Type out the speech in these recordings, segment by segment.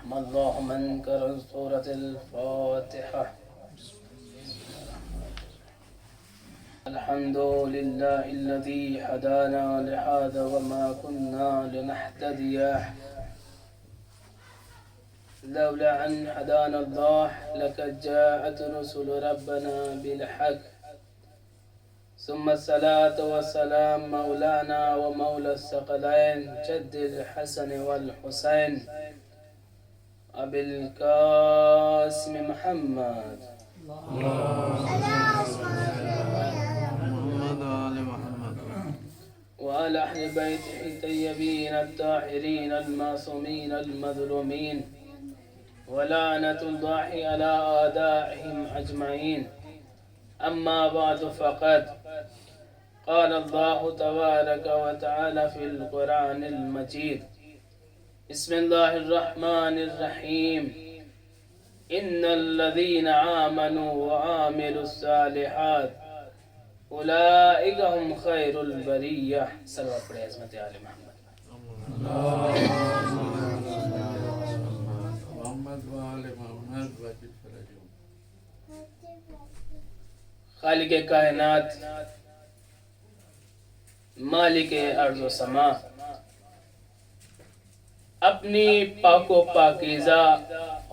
الله منكر سورة الفاتحة. الحمد لله الذي هدانا لهذا وما كنا لنهتدي لولا أن هدانا الله لقد جاءت رسل ربنا بالحق. ثم الصلاة والسلام مولانا ومولى الثقلين جد الحسن والحسين أبي القاسم محمد وعلى أهل بيته الطيبين الطاهرين المعصومين المظلومين ولعنة الله على أعدائهم أجمعين. أما بعد فقد قال الله تبارك وتعالى في القرآن المجيد: بسم الله الرحمن الرحيم. إن الذين آمنوا وعملوا الصالحات أولئك هم خير البرية. صلوات پڑھیں عظمت آل محمد. خالق کائنات، مالک ارض و سما، اپنی پاک و پاکیزہ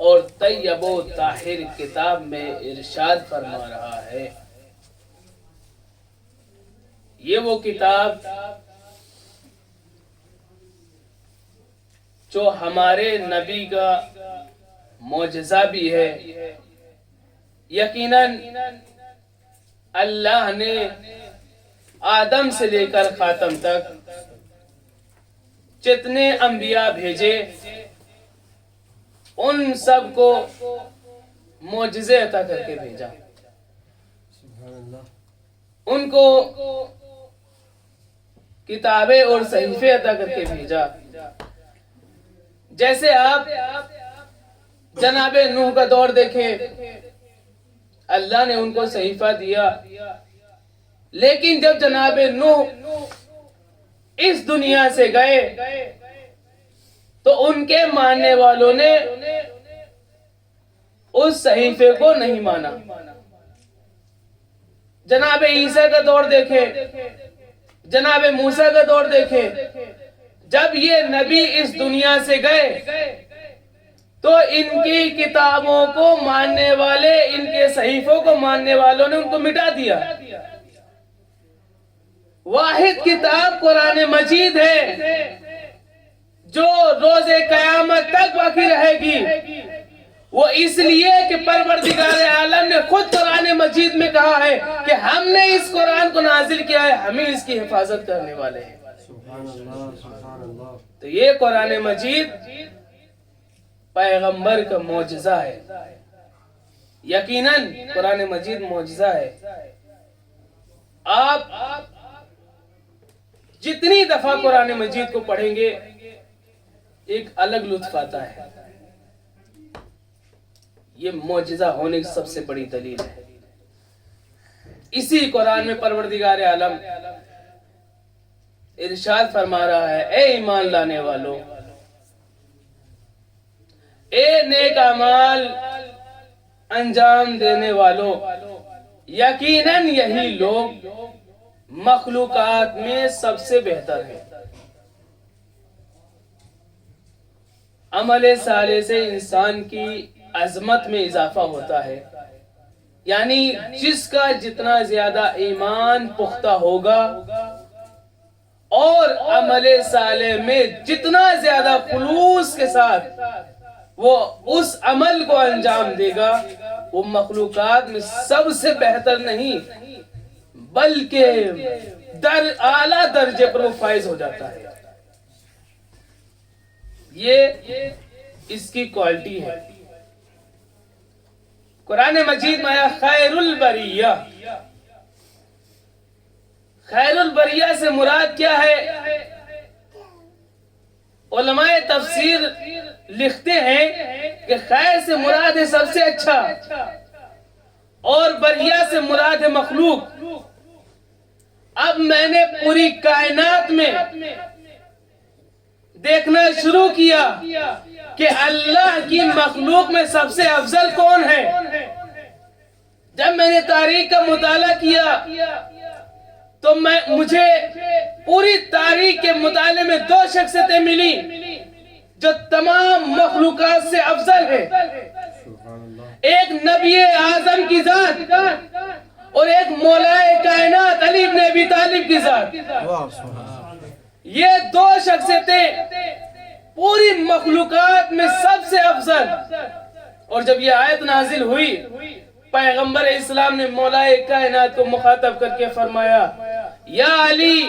اور طیب و طاہر کتاب میں ارشاد فرما رہا ہے. یہ وہ کتاب جو ہمارے نبی کا معجزہ بھی ہے. یقیناً اللہ نے آدم سے لے کر خاتم تک جتنے انبیاء بھیجے ان سب کو معجزے عطا کر کے بھیجا. ان کو کتابیں اور صحیفے عطا کر کے بھیجا. جیسے آپ جناب نوح کا دور دیکھیں، اللہ نے ان کو صحیفہ دیا، لیکن جب جناب نوح اس دنیا سے گئے تو ان کے ماننے والوں نے اس صحیفے کو نہیں مانا. جناب عیسیٰ کا دور دیکھیں، جناب موسیٰ کا دور دیکھیں، جب یہ نبی اس دنیا سے گئے تو ان کی کتابوں کو ماننے والے، ان کے صحیفوں کو ماننے والوں نے ان کو مٹا دیا. واحد کتاب قرآن مجید ہے جو روز قیامت تک باقی رہے گی. وہ اس لیے کہ پروردگار عالم نے خود قرآن مجید میں کہا ہے کہ ہم نے اس قرآن کو نازل کیا ہے، ہمیں اس کی حفاظت کرنے والے ہیں. تو یہ قرآن مجید پیغمبر کا معجزہ ہے. یقیناً قرآن مجید معجزہ ہے. آپ جتنی دفعہ قرآن مجید کو پڑھیں گے ایک الگ لطف آتا ہے. یہ معجزہ ہونے کی سب سے بڑی دلیل ہے. اسی قرآن میں پروردگار عالم ارشاد فرما رہا ہے: اے ایمان لانے والوں، اے نیک اعمال انجام دینے والوں، یقیناً یہی لوگ مخلوقات میں سب سے بہتر ہیں. عمل صالح سے انسان کی عظمت میں اضافہ ہوتا ہے. یعنی جس کا جتنا زیادہ ایمان پختہ ہوگا اور عمل صالح میں جتنا زیادہ خلوص کے ساتھ وہ اس عمل کو انجام دے گا، وہ مخلوقات میں سب سے بہتر نہیں بلکہ اعلیٰ درجے پر وہ فائز ہو جاتا ہے. یہ اس کی کوالٹی ہے. قرآن مجید میں آیا خیر البریہ. خیر البریہ سے مراد کیا ہے؟ علماء تفسیر لکھتے ہیں کہ خیر سے مراد ہے سب سے اچھا، اور بریہ سے مراد ہے مخلوق. اب میں نے پوری کائنات میں دیکھنا شروع کیا کہ اللہ کی مخلوق میں سب سے افضل کون ہے؟ جب میں نے تاریخ کا مطالعہ کیا تو مجھے پوری تاریخ کے مطالعے میں دو شخصیتیں ملی جو تمام مخلوقات سے افضل ہے. ایک نبی اعظم کی ذات اور ایک مولائے کائنات علی بن ابی طالب کی ذات. یہ دو شخصیتیں پوری مخلوقات میں سب سے افضل. اور جب یہ آیت نازل ہوئی پیغمبر اسلام نے مولائے کائنات کو مخاطب کر کے فرمایا یا علی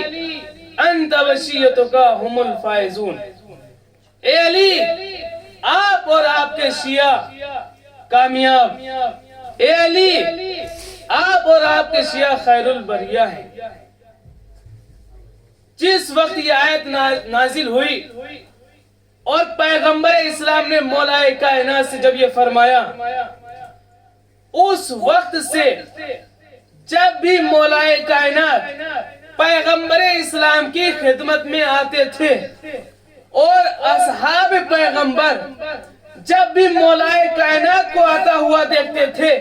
انت وشیتک ہم الفائزون. اے علی آپ اور آپ کے شیعہ کامیاب. اے علی آپ اور آپ کے شیعہ خیر البریہ ہیں. جس وقت یہ آیت نازل ہوئی اور پیغمبر اسلام نے مولائے کائنات سے جب یہ فرمایا اس وقت سے جب بھی مولائے کائنات پیغمبر اسلام کی خدمت میں آتے تھے اور اصحاب پیغمبر جب بھی مولائے کائنات کو آتا ہوا دیکھتے تھے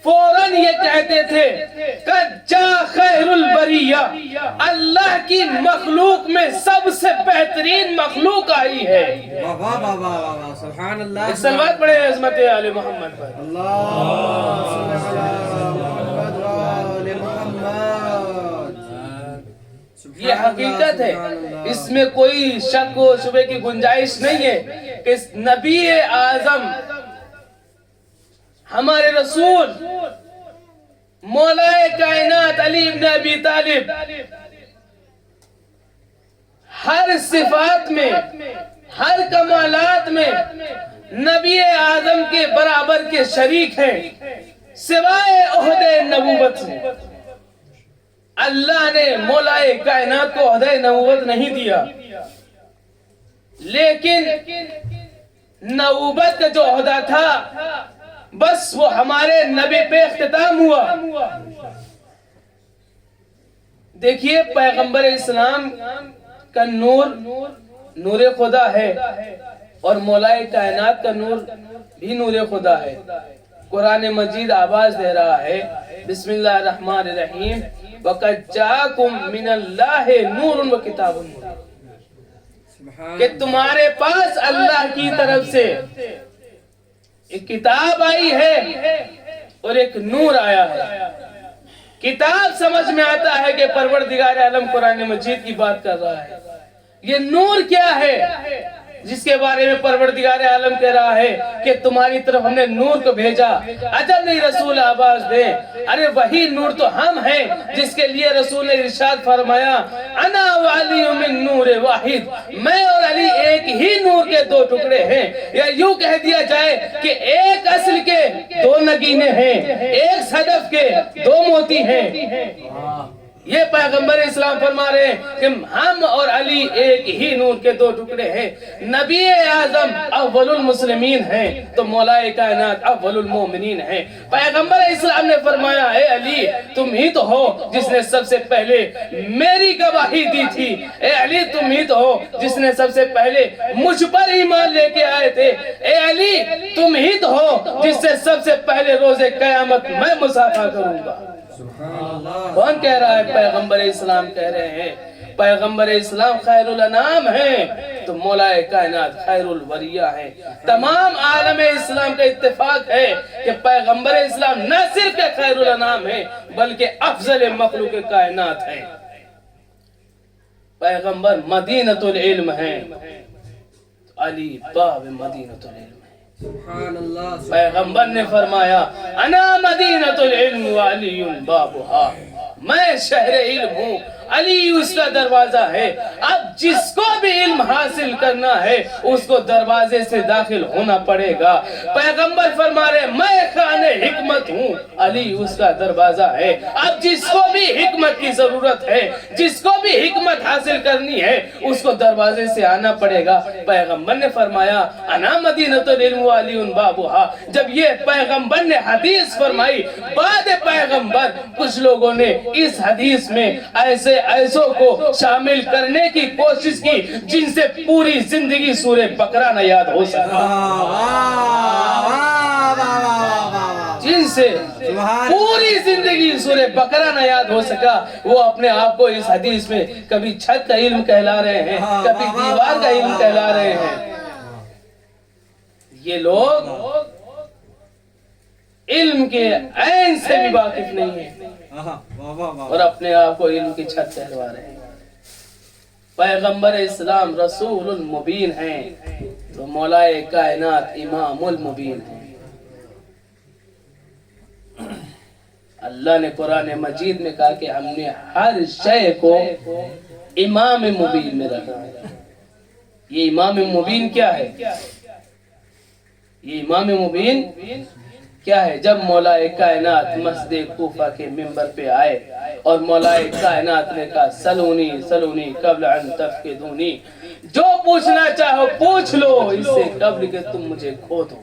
فوراً یہ کہتے تھے قد جاء خیر البریہ، اللہ کی مخلوق میں سب سے بہترین مخلوق آئی ہے. سبحان اللہ. صلوات پڑھیں عظمت آل محمد پر. یہ حقیقت ہے، اس میں کوئی شک و شبہ کی گنجائش نہیں ہے کہ نبی اعظم ہمارے رسول مولائے کائنات علی بن ابی طالب ہر صفات میں ہر کمالات میں نبی اعظم کے برابر کے شریک ہیں سوائے عہدہ نبوت سے. اللہ نے مولائے کائنات کو عہدہ نبوت نہیں دیا، لیکن نبوت کا جو عہدہ تھا بس وہ ہمارے نبی پہ اختتام ہوا. دیکھیے پیغمبر اسلام کا نور نور خدا ہے اور مولائے کائنات کا نور بھی نور خدا ہے. قرآن مجید آواز دے رہا ہے بسم اللہ الرحمن الرحیم وَقَدْ جَاءَكُم مِّنَ اللَّهِ نُورٌ وَكِتَابٌ مُبِينٌ کہ تمہارے پاس اللہ کی طرف سے ایک کتاب آئی ہے اور ایک نور آیا ہے. کتاب سمجھ میں آتا ہے کہ پروردگار عالم قرآن مجید کی بات کر رہا ہے. یہ نور کیا ہے جس کے بارے میں پروردگار عالم کہہ رہا ہے کہ تمہاری طرف ہم نے نور کو بھیجا؟ عجب نہیں رسول آواز دے، ارے وہی نور تو ہم ہیں جس کے لیے رسول نے ارشاد فرمایا انا وعلی من نور واحد، میں اور علی ایک ہی نور کے دو ٹکڑے ہیں. یا یوں کہہ دیا جائے کہ ایک اصل کے دو نگینے ہیں، ایک صدف کے دو موتی ہیں. یہ پیغمبر اسلام فرما رہے ہیں کہ ہم اور علی ایک ہی نور کے دو ٹکڑے ہیں. نبی اعظم اول المسلمین ہیں تو مولائے کائنات اول المومنین ہیں. پیغمبر اسلام نے فرمایا اے علی تم ہی تو ہو جس نے سب سے پہلے میری گواہی دی تھی. اے علی تم ہی تو ہو جس نے سب سے پہلے مجھ پر ایمان لے کے آئے تھے. اے علی تم ہی تو ہو جس سے سب سے پہلے روز قیامت میں مصافحہ کروں گا. کون کہہ رہا ہے؟ پیغمبر اسلام کہہ رہے ہیں. پیغمبر اسلام خیر الانام ہیں تو مولائے کائنات خیر الوریہ ہیں. تمام عالم اسلام کا اتفاق ہے کہ پیغمبر اسلام نہ صرف کہ خیر الانام ہیں بلکہ افضل مخلوق کائنات ہیں. پیغمبر مدینۃ العلم ہیں، علی باب مدینۃ العلم. پیغمبر نے فرمایا انا مدینۃ العلم وعلی بابھا، میں شہر علم ہوں، علی اس کا دروازہ ہے. اب جس کو بھی علم حاصل کرنا ہے اس کو دروازے سے داخل ہونا پڑے گا. پیغمبر فرما رہے میں خانے حکمت ہوں، علی اس کا دروازہ ہے. اب جس کو بھی حکمت کی ضرورت ہے، جس کو بھی حکمت حاصل کرنی ہے اس کو دروازے سے آنا پڑے گا. پیغمبر نے فرمایا انا مدینۃ العلم وعلی بابھا. جب یہ پیغمبر نے حدیث فرمائی بعد پیغمبر کچھ لوگوں نے اس حدیث میں ایسے ایسوں کو شامل کرنے کی کوشش کی جن سے پوری زندگی سورہ بقرہ نہ یاد ہو سکا، جن سے پوری زندگی سورہ بقرہ نہ یاد ہو سکا، وہ اپنے آپ کو اس حدیث میں کبھی چھت کا علم کہلا رہے ہیں، کبھی دیوار کا علم کہلا رہے ہیں۔ یہ لوگ علم کے عین سے بھی واقف نہیں ہیں اور اپنے آپ کو علم کی چھت کہلوا رہے ہیں۔ پیغمبر اسلام رسول المبین ہیں تو مولا کائنات امام المبین ہیں۔ اللہ نے قرآن مجید میں کہا کہ ہم نے ہر شے کو امام مبین میں رکھا ہے۔ یہ امام مبین کیا ہے؟ یہ امام مبین کیا ہے؟ جب مولا کائنات مسجد کوفہ کے منبر پہ آئے اور مولا کائنات نے کہا سلونی سلونی قبل ان تفقدونی، جو پوچھنا چاہو پوچھ لو اس سے قبل کہ تم مجھے کھو دو۔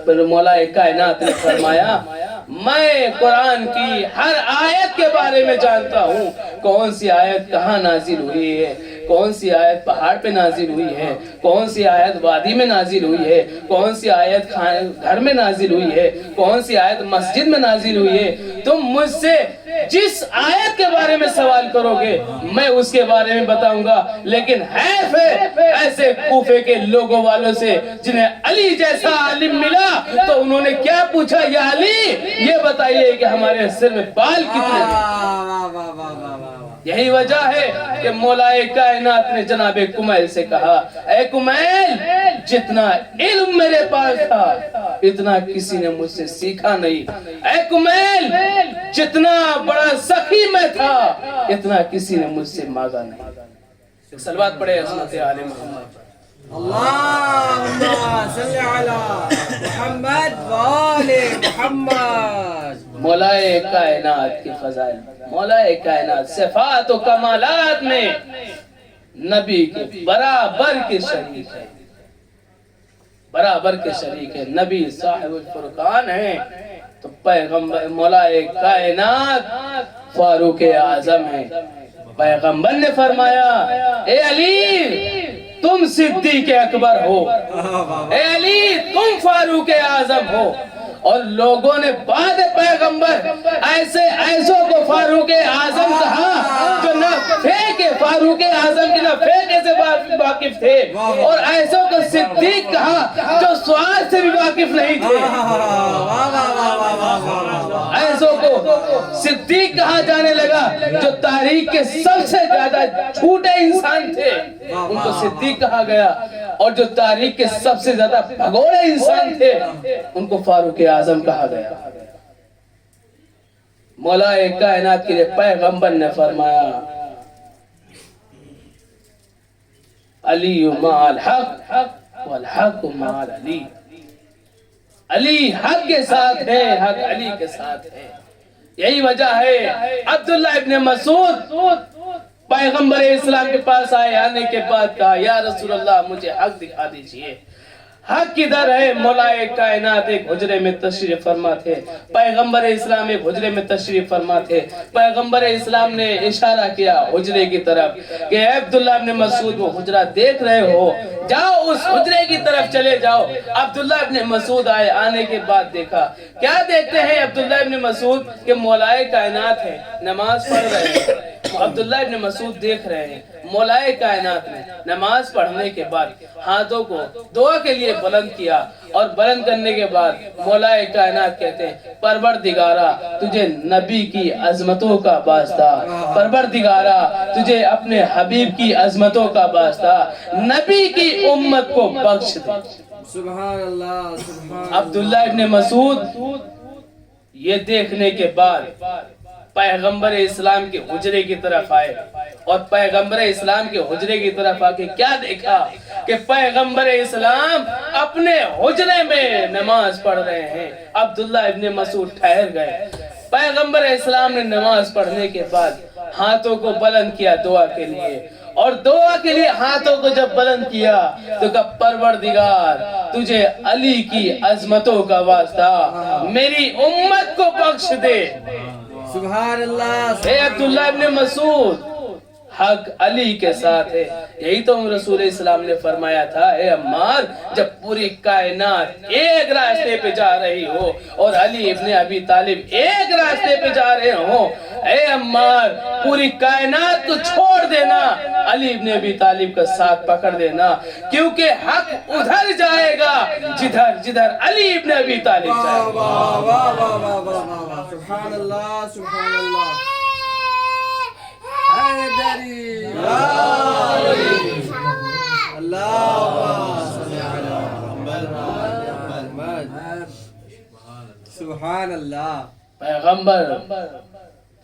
پھر مولا کائنات نے فرمایا میں قرآن کی ہر آیت کے بارے میں جانتا ہوں، کون سی آیت کہاں نازل ہوئی ہے، کون سی آیت پہاڑ پہ نازل ہوئی ہے، کون سی آیت وادی میں نازل ہوئی ہے، کون سی آیت گھر میں نازل ہوئی ہے، کون سی آیت مسجد میں نازل ہوئی ہے۔ تم مجھ سے جس آیت کے بارے میں سوال کرو گے میں اس کے بارے میں بتاؤں گا، لیکن حیف ہے ایسے کوفے کے لوگوں والوں سے جنہیں علی جیسا عالم ملا تو انہوں نے کیا پوچھا، یا علی یہ بتائیے کہ ہمارے سر میں بال کتنے ہیں۔ یہی وجہ ہے کہ مولا کائنات نے جناب کمیل سے کہا اے کمیل جتنا علم میرے پاس تھا اتنا کسی نے مجھ سے سیکھا نہیں، اے کمیل جتنا بڑا سخی میں تھا اتنا کسی نے مجھ سے مانگا نہیں۔ صلوات پڑھے حضرت آل محمد۔ اللہم صلی علی محمد وآل محمد۔ مولا کائنات کی فضائل، مولا کائنات صفات و کمالات میں نبی کے برابر کے شریک ہے، برابر کے شریک ہے۔ نبی صاحب الفرقان ہیں تو پیغمبر مولا کائنات فاروق اعظم ہیں۔ پیغمبر نے فرمایا اے علی تم صدیق اکبر ہو، اے علی تم فاروق اعظم ہو، اور لوگوں نے بعد پیغمبر ایسوں کو فاروق اعظم کہا جو نہ فیک فاروق اعظم کی نہ فیک سے واقف تھے، اور ایسوں کو صدیق کہا جو سوال سے بھی واقف نہیں تھے۔ ایسوں کو صدیق کہا جانے لگا جو تاریخ کے سب سے زیادہ چھوٹے انسان تھے، ان کو صدیق کہا گیا، اور جو تاریخ کے سب سے زیادہ بھگوڑے انسان تھے ان کو فاروق اعظم کہا گیا۔ مولا کائنات کے لیے پیغمبر نے فرمایا علی مع الحق والحق مع علی، علی حق کے ساتھ ہے، حق علی کے ساتھ ہے۔ یہی وجہ ہے عبداللہ ابن مسعود پیغمبر اسلام کے پاس آئے، آنے کے بعد کہا یا رسول اللہ مجھے حق دکھا دیجئے، حق کدھر ہے؟ مولا کائنات ایک حجرے میں تشریف فرما تھے، پیغمبر اسلام ایک حجرے میں تشریف فرما تھے۔ پیغمبر اسلام نے اشارہ کیا حجرے کی طرف کہ اے عبداللہ ابن مسعود وہ حجرہ دیکھ رہے ہو، جاؤ اس حجرے کی طرف چلے جاؤ۔ عبداللہ ابن مسعود آئے، آنے کے بعد دیکھا، کیا دیکھتے ہیں عبداللہ ابن مسعود کہ مولا کائنات ہے، نماز پڑھ رہے ہیں۔ عبداللہ ابن مسعود دیکھ رہے ہیں مولا کائنات نے نماز پڑھنے کے بعد ہاتھوں کو دعا کے لیے بلند کیا، اور بلند کرنے کے بعد مولا کائنات کہتے ہیں پروردگارا تجھے نبی کی عظمتوں کا واسطہ، پروردگارا تجھے اپنے حبیب کی عظمتوں کا واسطہ نبی کی امت کو بخش دے۔ سبحان اللہ سبحان۔ عبداللہ ابن مسعود یہ دیکھنے کے بعد پیغمبر اسلام کے حجرے کی طرف آئے، اور پیغمبر اسلام کے حجرے کی طرف آ کے کیا دیکھا کہ پیغمبر اسلام اپنے حجرے میں نماز پڑھ رہے ہیں۔ عبداللہ ابن مسعود ٹھہر گئے۔ پیغمبر اسلام نے نماز پڑھنے کے بعد ہاتھوں کو بلند کیا دعا کے لیے، اور دعا کے لیے ہاتھوں کو جب بلند کیا تو کہا پروردگار تجھے علی کی عظمتوں کا واسطہ میری امت کو بخش دے۔ سبحان اللہ اے عبداللہ ابن مسعود، حق علی کے ساتھ ہے۔ یہی تو رسول اسلام نے فرمایا تھا، اے عمار، جب پوری کائنات ایک راستے پہ جا رہی ہو اور علی ابن ابی طالب ایک راستے پہ جا رہے ہوں، اے عمار پوری کائنات کو چھوڑ دینا، علی ابن ابی طالب کا ساتھ پکڑ دینا، کیونکہ حق ادھر جائے گا جدھر علی ابن ابی طالب جائے گا۔ واہ واہ واہ واہ واہ واہ، سبحان اللہ سبحان اللہ۔ حیدری اللہ صلی علی محمد۔ سبحان اللہ۔ پیغمبر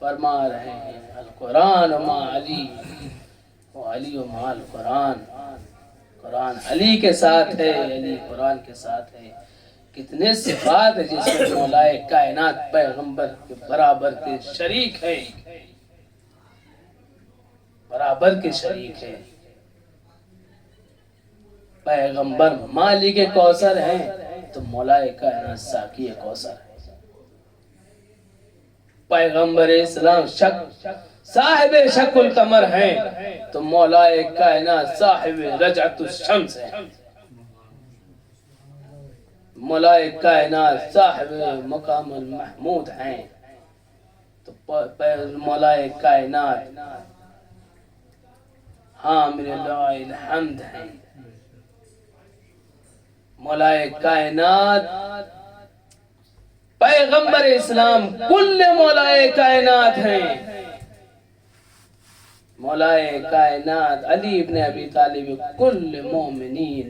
فرما رہے ہیں، القرآن ما علی و علی و ما القرآن، قرآن علی کے ساتھ ہے، علی قرآن کے ساتھ ہے۔ کتنے صفات ہیں جس میں مولائے کائنات پیغمبر کے برابر کے شریک ہے، برابر کے شریک ہے۔ پیغمبر مالک کوثر ہیں تو مولائے کائنات ساقی کوثر ہے۔ پیغمبر اسلام صاحب شق القمر ہیں تو مولائے کائنات صاحب رجعت الشمس ہیں۔ مولائے کائنات صاحب مقام المحمود ہیں تو مولائے کائنات حامل لواء الحمد ہیں۔ مولائے کائنات پیغمبر اسلام کل مولائے کائنات ہیں۔ مولائے کائنات علی ابن ابی طالب کل مومنین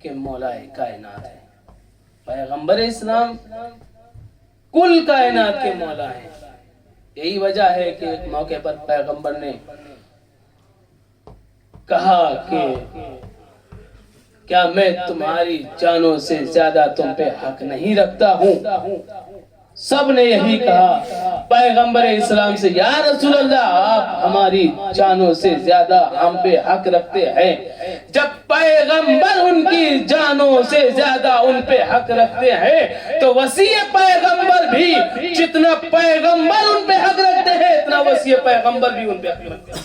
کے مولائے کائنات ہیں۔ پیغمبر اسلام کل کائنات کے مولا ہیں۔ یہی وجہ ہے کہ ایک موقع پر پیغمبر نے کہا کہ کیا میں تمہاری جانوں سے زیادہ تم پہ حق نہیں رکھتا ہوں؟ سب نے یہی کہا پیغمبر اسلام سے، یا رسول اللہ آپ ہماری جانوں سے زیادہ ہم پہ حق رکھتے ہیں۔ جب پیغمبر ان کی جانوں سے زیادہ ان پہ حق رکھتے ہیں تو وسیع پیغمبر بھی جتنا پیغمبر ان پہ حق رکھتے ہیں اتنا وسیع پیغمبر بھی ان پہ حق رکھتے ہیں۔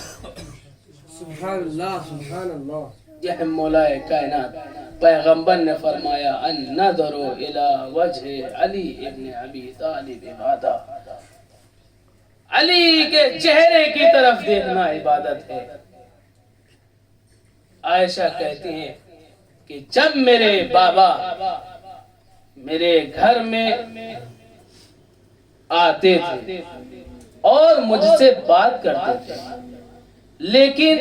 سبحان اللہ سبحان اللہ۔ یہ مولائے کائنات پیغمبر نے فرمایا النظر الی وجہ علی ابن ابی طالب عبادہ، علی کے چہرے کی طرف دیکھنا عبادت ہے۔ عائشہ کہتی ہیں کہ جب میرے بابا میرے گھر میں آتے تھے اور مجھ سے بات کرتے تھے، لیکن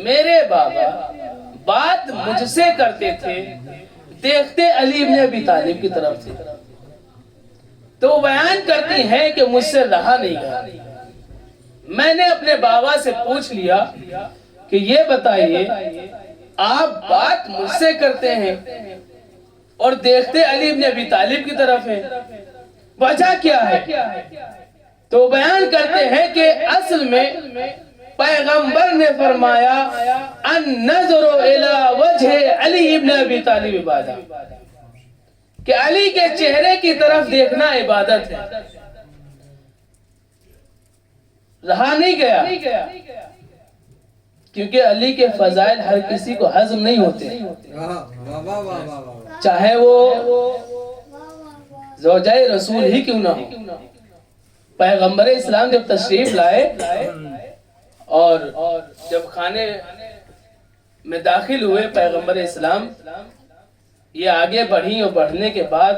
میرے بابا بات مجھ سے کرتے تھے، دیکھتے علی ابن ابی طالب کی طرف تھے، تو وہ بیان کرتی ہیں کہ مجھ سے رہا نہیں گیا۔ میں نے اپنے بابا سے پوچھ لیا کہ یہ بتائیے آپ بات مجھ سے کرتے ہیں اور دیکھتے علی ابن ابی طالب کی طرف ہیں، وجہ کیا ہے؟ تو بیان کرتے ہیں کہ اصل میں پیغمبر نے فرمایا النظر الی وجہ علی ابن ابی طالب عبادہ، کہ علی کے چہرے کی طرف دیکھنا عبادت ہے۔ رہا نہیں گیا کیونکہ علی کے فضائل ہر کسی کو ہضم نہیں ہوتے، چاہے وہ زوجہ رسول ہی کیوں نہ ہو۔ پیغمبر اسلام جب تشریف لائے اور جب خانے میں داخل ہوئے پیغمبر اسلام، یہ آگے بڑھی اور بڑھنے کے بعد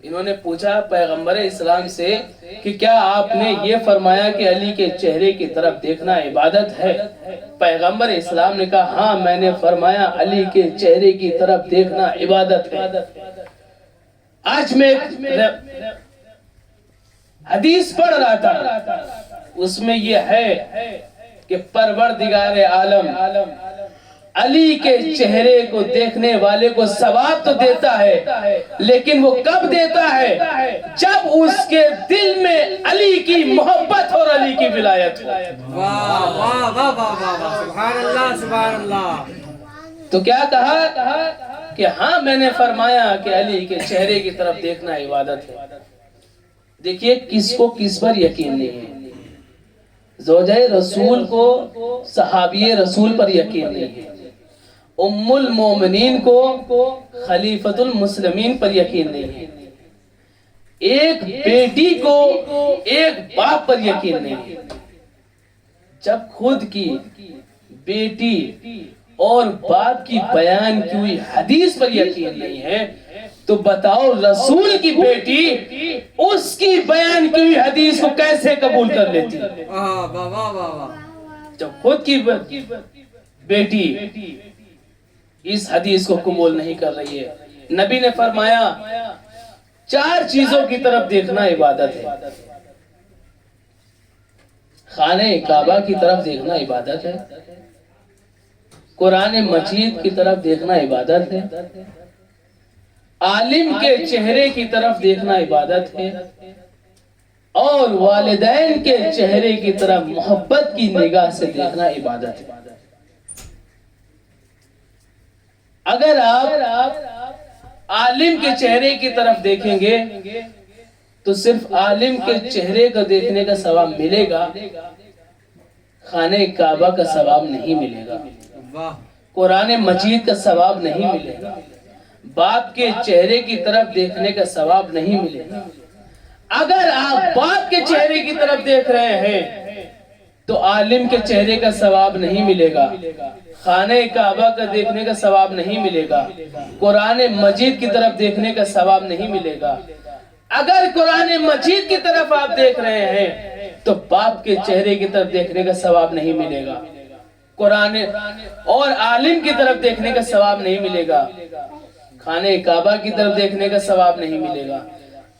انہوں نے پوچھا پیغمبر اسلام سے کہ کیا آپ نے یہ فرمایا کہ علی کے چہرے کی طرف دیکھنا عبادت ہے؟ پیغمبر اسلام نے کہا ہاں میں نے فرمایا علی کے چہرے کی طرف دیکھنا عبادت ہے۔ آج میں حدیث پڑھ رہا تھا، اس میں یہ ہے کہ پروردگار عالم علی کے چہرے کو دیکھنے والے کو ثواب تو دیتا ہے، لیکن وہ کب دیتا ہے؟ جب اس کے دل میں علی کی محبت اور علی کی ولایت ہو۔ واہ واہ واہ واہ واہ، سبحان اللہ سبحان اللہ۔ تو کیا کہا کہ ہاں میں نے فرمایا کہ علی کے چہرے کی طرف دیکھنا عبادت ہے۔ دیکھیے کس کو کس پر یقین نہیں ہے. زوجہ رسول کو صحابی رسول پر یقین نہیں ہے. ام المومنین کو خلیفۃ المسلمین پر یقین نہیں ہے. ایک بیٹی کو ایک باپ پر یقین نہیں ہے. جب خود کی بیٹی اور باپ کی بیان کی ہوئی حدیث پر یقین نہیں ہے تو بتاؤ رسول کی بیٹی اس کی بیان کی ہوئی حدیث کو کیسے قبول کر لیتی ہے؟ جب خود کی بیٹی اس حدیث کو قبول نہیں کر رہی ہے. نبی نے فرمایا 4 چیزوں کی طرف دیکھنا عبادت ہے. خانہ کعبہ کی طرف دیکھنا عبادت ہے. قرآن مجید کی طرف دیکھنا عبادت ہے. عالم کے چہرے کی طرف دیکھنا عبادت ہے. اور والدین کے چہرے کی طرف محبت کی نگاہ سے دیکھنا عبادت ہے. اگر آپ عالم کے چہرے کی طرف دیکھیں گے تو صرف عالم کے چہرے کو دیکھنے کا ثواب ملے گا, خانہ کعبہ کا ثواب نہیں ملے گا, قرآن مجید کا ثواب نہیں ملے گا, باپ کے چہرے کی طرف دیکھنے کا ثواب نہیں ملے گا. اگر آپ باپ کے چہرے کی طرف دیکھ رہے ہیں تو عالم کے چہرے کا ثواب نہیں ملے گا, خانہ کعبہ کا دیکھنے کا ثواب نہیں ملے گا, قرآن مجید کی طرف دیکھنے کا ثواب نہیں ملے گا. اگر قرآن مجید کی طرف آپ دیکھ رہے ہیں تو باپ کے چہرے کی طرف دیکھنے کا ثواب نہیں ملے گا, قرآن اور عالم کی طرف دیکھنے کا ثواب نہیں ملے گا, خانہ کعبہ کی طرف دیکھنے کا ثواب نہیں ملے گا.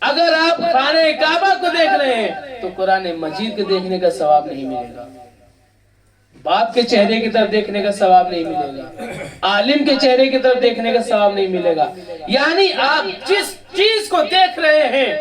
اگر آپ خانہ کعبہ کو دیکھ رہے ہیں تو قرآن مجید کو دیکھنے کا ثواب نہیں ملے گا, باپ کے چہرے کی طرف دیکھنے کا ثواب نہیں ملے گا, عالم کے چہرے کی طرف دیکھنے کا ثواب نہیں ملے گا. یعنی آپ جس چیز کو دیکھ رہے ہیں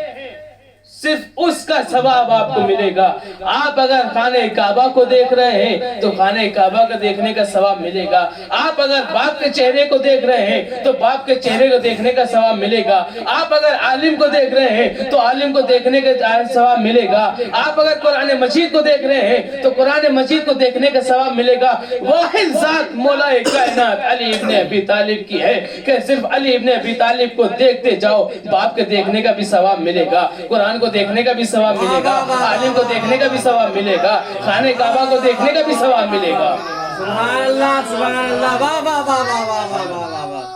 صرف اس کا ثواب آپ کو ملے گا. آپ اگر خانہ کعبہ کو دیکھ رہے ہیں تو خانہ کعبہ کا دیکھنے کا ثواب ملے گا. آپ اگر باپ کے چہرے کو دیکھ رہے ہیں تو باپ کے چہرے کو دیکھنے کا ثواب ملے گا. آپ اگر عالم کو دیکھ رہے ہیں تو عالم کو دیکھنے کا ثواب ملے گا. آپ اگر قرآن مجید کو دیکھ رہے ہیں تو قرآن مجید کو دیکھنے کا ثواب ملے گا. واحد ذات مولا کائنات علی ابن ابی طالب کی ہے کہ صرف علی ابن ابی طالب کو دیکھتے جاؤ, باپ کے دیکھنے کا بھی ثواب ملے گا, قرآن کو دیکھنے کا بھی ثواب ملے گا, عالم کو دیکھنے کا بھی ثواب ملے گا, خانہ کعبہ کو دیکھنے کا بھی ثواب ملے گا. سبحان اللہ سبحان اللہ, واہ واہ واہ واہ واہ واہ واہ.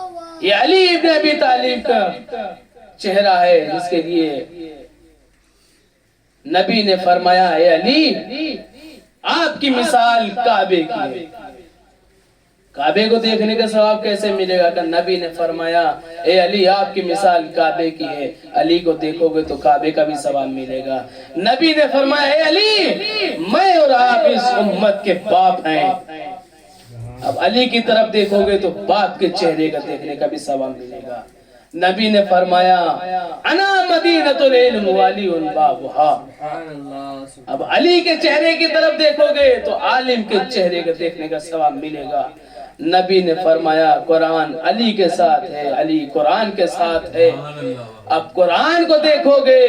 یہ علی ابن ابی طالب کا چہرہ ہے جس کے لیے نبی نے فرمایا اے علی آپ کی مثال کعبے کی ہے. کعبے کو دیکھنے کا ثواب کیسے ملے گا؟ کہ نبی نے فرمایا اے علی آپ کی مثال کعبے کی ہے, علی کو دیکھو گے تو کعبے کا بھی ثواب ملے گا. نبی نے فرمایا اے علی میں اور آپ اس امت کے باپ ہیں, اب علی کی طرف دیکھو گے تو باپ کے چہرے کا دیکھنے کا بھی ثواب ملے گا. نبی نے فرمایا انا مدینۃ العلم وعلی بابها, اب علی کے چہرے کی طرف دیکھو گے تو عالم کے چہرے کا دیکھنے کا ثواب ملے گا. نبی نے فرمایا قرآن علی کے ساتھ ہے, علی قرآن کے ساتھ ہے. اب قرآن کو دیکھو گے,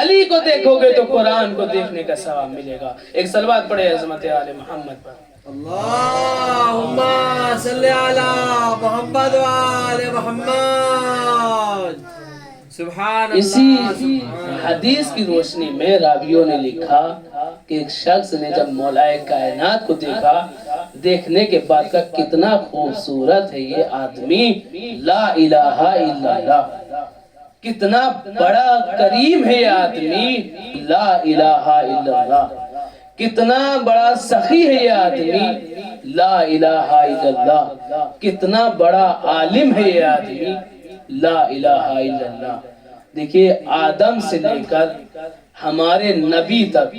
علی کو دیکھو گے تو قرآن کو دیکھنے کا ثواب ملے گا. ایک صلوات پڑھے عظمت آل محمد پر. اللہم صلی علی محمد وآل محمد. سبحان اللہ. اسی حدیث کی روشنی میں راویوں نے لکھا کہ ایک شخص نے جب مولا کائنات کو دیکھا, دیکھنے کے بعد کا کتنا خوبصورت ہے یہ آدمی, لا الہ الا اللہ, کتنا بڑا کریم ہے یہ آدمی, لا الہ الا اللہ, کتنا بڑا سخی ہے یہ آدمی, لا الہ الا اللہ, کتنا بڑا عالم ہے یہ آدمی, لا الہ الا اللہ. دیکھیے آدم سے لے کر ہمارے نبی تک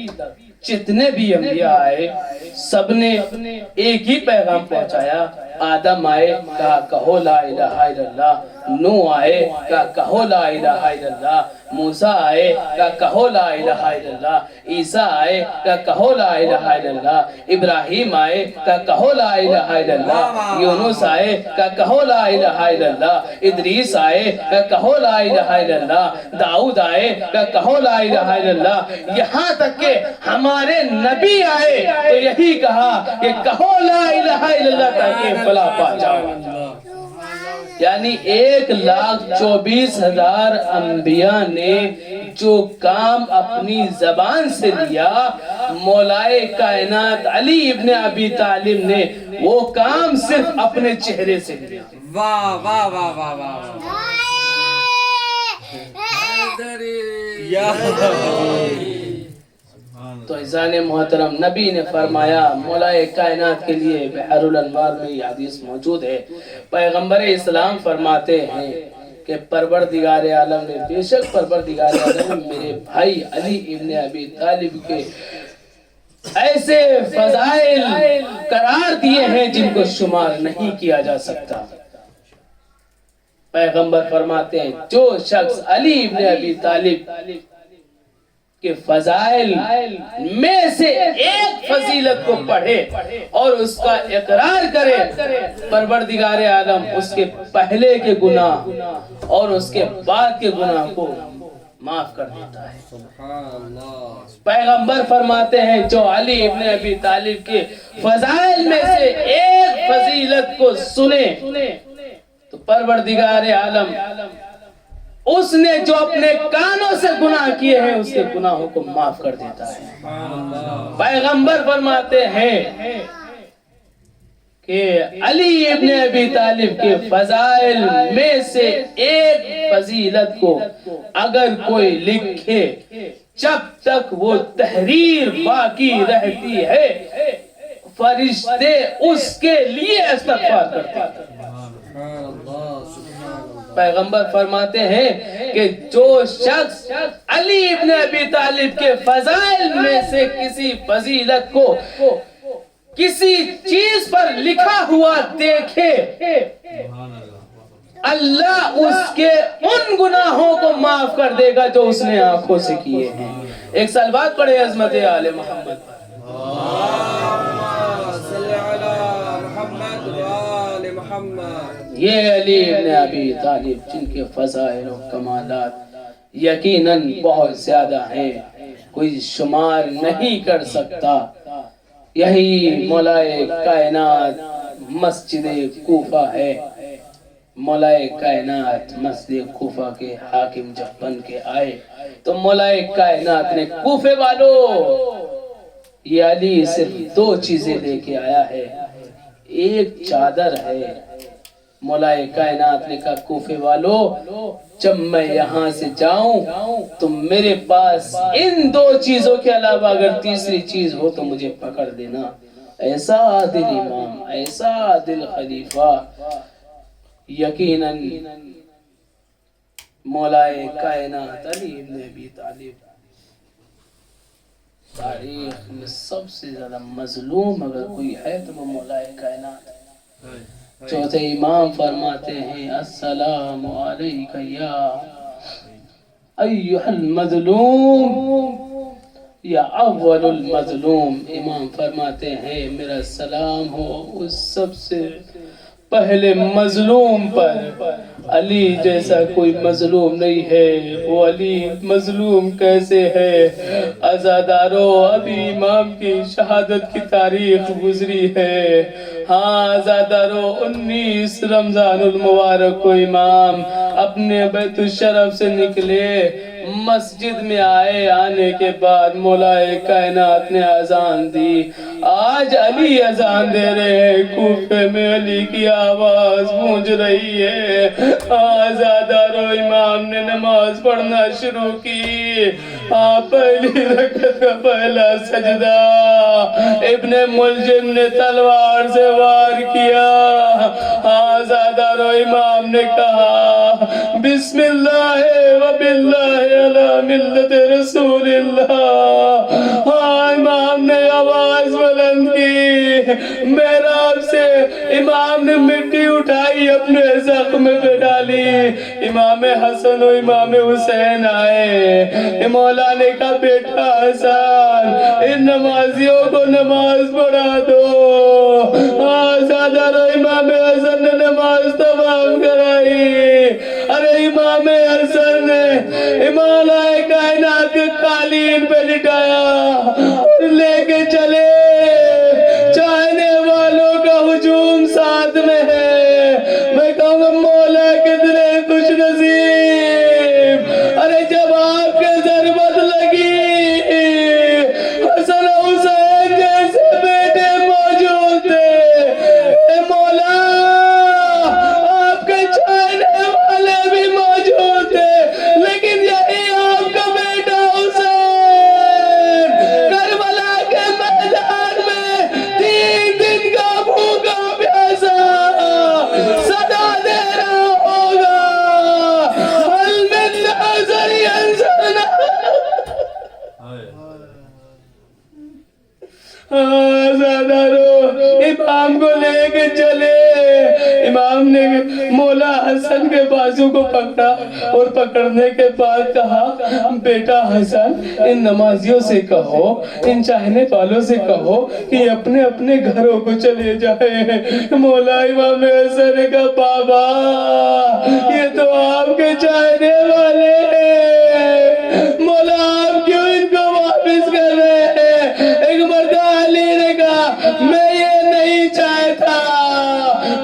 جتنے بھی انبیاء آئے سب نے ایک ہی پیغام پہنچایا آدم آئے کہا کہو لا الہ الا اللہ، نوح آئے کہا کہو لا الہ الا اللہ، موسیٰ آئے کہا کہو لا الہ الا اللہ، عیسیٰ آئے کہا کہو لا الہ الا اللہ، ابراہیم آئے کہا کہو لا الہ الا اللہ، یونس آئے کہا کہو لا الہ الا اللہ، ادریس آئے کہا کہو لا الہ الا اللہ، داؤد آئے کہا کہو لا الہ الا اللہ، یہاں تک کہ ہمارے نبی آئے تو یہی کہا کہ کہو لا الہ الا اللہ تاکہ فلاح پا جاؤ۔ یعنی 1,24,000 انبیاء نے جو کام اپنی زبان سے لیا، مولائے کائنات علی ابن ابی طالب نے وہ کام صرف اپنے چہرے سے لیا۔ واہ واہ واہ واہ واہ یا تو عزیزان محترم، نبی نے فرمایا، مولائے کائنات کے لیے بحر الانوار میں یہ حدیث موجود ہے، پیغمبر اسلام فرماتے ہیں کہ پروردگار عالم نے، بے شک پروردگار عالم نے میرے بھائی علی ابن ابی طالب کے ایسے فضائل قرار دیے ہیں جن کو شمار نہیں کیا جا سکتا۔ پیغمبر فرماتے ہیں جو شخص علی ابن ابی طالب کے فضائل میں سے ایک فضیلت کو پڑھے اور اس کا اقرار کرے، پروردگار عالم اس کے پہلے کے گناہ اور اس کے بعد کے گناہ کو معاف کر دیتا ہے۔ پیغمبر فرماتے ہیں جو علی ابن ابی طالب کے فضائل میں سے ایک فضیلت کو سنے تو پروردگار عالم اس نے جو اپنے کانوں سے گناہ کیے ہیں اس کے گناہوں کو معاف کر دیتا ہے۔ پیغمبر فرماتے ہیں کہ علی ابن ابی طالب کے فضائل میں سے ایک فضیلت کو اگر کوئی لکھے جب تک وہ تحریر باقی رہتی ہے فرشتے اس کے لیے استغفار کرتے ہیں۔ پیغمبر فرماتے ہیں کہ جو شخص علی ابن ابی طالب کے فضائل میں سے کسی فضیلت کو کسی چیز پر لکھا ہوا دیکھے، اللہ اس کے ان گناہوں کو معاف کر دے گا جو اس نے آنکھوں سے کیے ہیں۔ ایک سال بعد پڑھے عظمت آل محمد پر۔ یہ علی ابن ابی طالب جن کے فضائل و کمالات یقیناً بہت زیادہ ہیں، کوئی شمار نہیں کر سکتا۔ یہی مولائے کائنات مسجد کوفہ ہے۔ مولائے کائنات مسجد کوفہ کے حاکم جب بن کے آئے تو مولائے کائنات نے کوفے والو یہ علی صرف 2 چیزیں لے کے آیا ہے، ایک چادر ہے۔ مولائے کائنات نے کہا کوفے والو جب میں یہاں سے جاؤں تو میرے پاس ان 2 چیزوں کے علاوہ اگر تیسری چیز ہو تو مجھے پکڑ دینا۔ ایسا عادل امام، ایسا عادل خلیفہ، یقیناً مولائے کائنات علی ابن ابی طالب تاریخ میں سب سے زیادہ مظلوم اگر کوئی ہے تو وہ مولائے کائنات ہے۔ چوتھے امام فرماتے ہیں السلام علیکہ یا ایہا المظلوم یا اول المظلوم۔ امام فرماتے ہیں میرا سلام ہو اس سب سے پہلے مظلوم پر۔ علی جیسا کوئی مظلوم نہیں ہے، وہ علی مظلوم کیسے ہے؟ عزادارو ابھی امام کی شہادت کی تاریخ گزری ہے۔ ہاں عزادارو 19 رمضان المبارک کو امام اپنے بیت الشرف سے نکلے، مسجد میں آئے، آنے کے بعد مولائے کائنات نے اذان دی۔ آج علی اذان دے رہے ہیں، کوفے میں علی کی آواز گونج رہی ہے۔ آزادارو امام نے نماز پڑھنا شروع کی۔ پہلی رکعت کا پہلا سجدہ ابن ملجم نے تلوار سے وار کیا۔ آزادارو امام نے کہا بسم اللہ و باللہ علی ملت رسول اللہ۔ امام نے آواز بلند کی، میں رب سے سے امام نے مٹی اٹھائی اپنے زخم پہ ڈالی. امام حسن و امام حسین آئے. مولا نے کہا بیٹا حسن ان نمازیوں کو نماز پڑھا دو. آزادہ رو امام حسن نے نماز تمام کرائی. ارے امام حسن نے مولا کائنات کے قالین پہ لٹایا اور لے کے چلے. چاہنے والوں کا ہجوم ساتھ میں ہے. میں کہوں گا مولا کتنے خوش نصیب. ارے جب آپ کے ضربت لگی حسن حسین جیسے بیٹے موجود تھے. اے مولا آپ کے چاہنے والے بھی موجود تھے لیکن یہی آپ کا بیٹا حسین کربلا کے میدان میں 3 دن کا بھوکا پیاسا صدا دے رہا ہوگا. حل من ناظر ینظرنا. زیادہ رو امام کو لے کے چلے. امام نے مولا حسن کے بازو کو پکڑا اور پکڑنے کے بعد کہا بیٹا حسن ان نمازیوں سے کہو ان چاہنے والوں سے کہو کہ اپنے اپنے گھروں کو چلے جائیں. مولا امام حسن نے کہا بابا یہ تو آپ کے چاہنے والے ہیں. مولا آپ کیوں ان کو واپس کر رہے ہیں. ایک مرد علی نے کہا میں یہ نہیں چاہتا.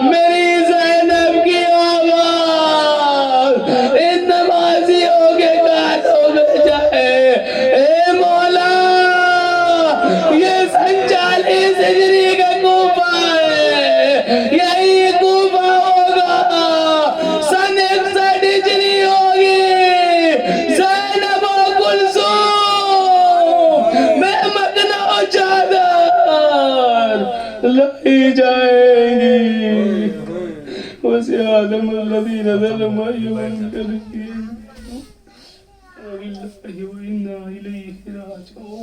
میری زینب کی آواز ان نمازیوں کے کانوں میں جائے. اے مولا یہ 47 ہجری کا کوفہ ہے. یہی کوفہ ہوگا. سن 61 ہجری ہوگی. زینب و کلثوم میں مکنا و چادر لائی جائیں گی. وَسِعَ عَالَمُ الَّذِينَ ظَلَمُوا أَيُّ مُنقَلِبٍ وَإِنَّا إِلَيْهِ رَاجِعُونَ.